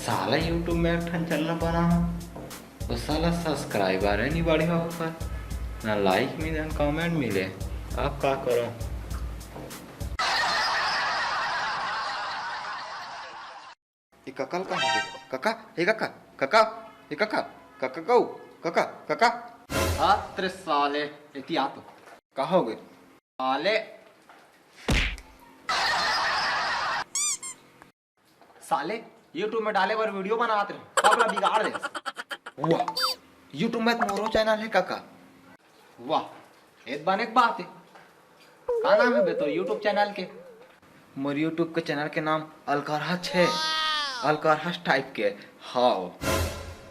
साला यूट्यूब में एक ठन चैनल बना हूँ तो साला सब्सक्राइबर है नहीं बढ़े ऊपर, ना लाइक मिले ना कमेंट मिले। अब क्या करो? ये ककल का है काका, हे काका काका, हे काका काका कौ काका काका। छात्र साले इतिया तो कहोगे साले साले यूट्यूब में डाले पर वीडियो बनाते रहे सबला बिगाड़ दे। वाह यूट्यूब में मोरो चैनल है काका, वाह एक बात है। का नाम है बे तो यूट्यूब चैनल के? मोर यूट्यूब के चैनल के नाम अलकारहस है, अलकारहस टाइप के। हाँ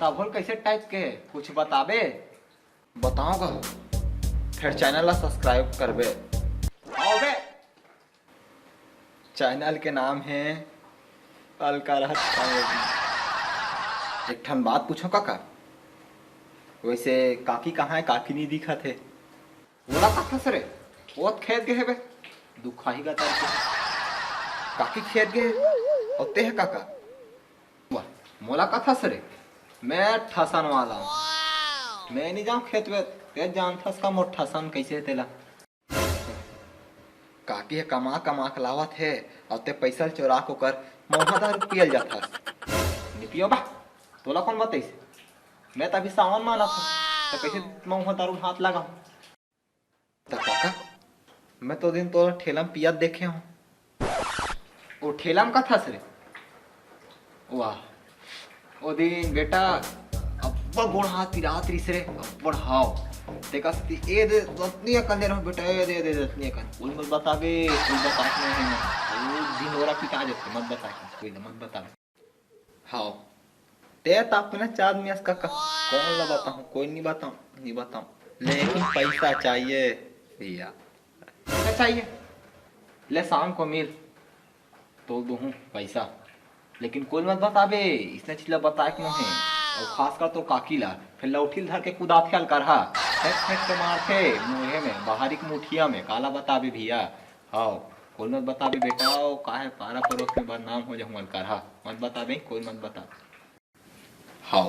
तब बोल कैसे टाइप के है कुछ बताबे? बताऊंगा फिर चैनल ला सब्सक्राइब करबे। आओ बे चैनल के नाम है अलकारहस कॉमेडी। एक ठन बात पूछो काका, वैसे काकी कहाँ है? काकी नहीं दिखा थे बोला कथा सरे वो खेत गए बे दुखा ही गता काकी खेत गए होते है काका। वाह मोला कथा सरे मैं ठसन वाला हूँ, मैं नहीं जाऊँ खेत में ते जानथस का मोर ठसन कैसे तेला। काकी है कमा कमा के लावत है और ते पैसा चोरा को कर मोहदा पियल जाता नहीं पियो बा तोला कौन बताइस? मैं तभी सावन माना था तो कैसे मुँह दारू हाथ लगा। तो काका मैं तो दिन तो ठेला में पिया देखे हूँ, वो ठेला में का था सरे? वाह वो दिन बेटा अब्बा गोड़ हाथ पिरात रिस रे अब्बड़ हाव देखा सती ए दे रत्नी अकल दे रहो बेटा ए दे रत्नी अकल कोई मत बताबे कोई बता नहीं वो दिन ओरा पिटा जाते मत बता कोई मत बता। हाँ ते तापना चाँद में काका कौन ला बताऊं? कोई नहीं बताऊं लेकिन पैसा चाहिए भैया, पैसा चाहिए। ले शाम को मिल तो दूँ पैसा, लेकिन कोई मत बताबे इसने चीज बताए क्यों है? और खासकर तो काकी ला फिर लौठी धर के कुदा ख्याल कर फेंक के मारते मुँहे में बाहरी की मुठिया में काला बताबे भैया। हाँ कोई मत बताबे बेटा काहे पारा पड़ोस में बदनाम हो जाऊँ कर मत बताबे कोई मत बता। हाँ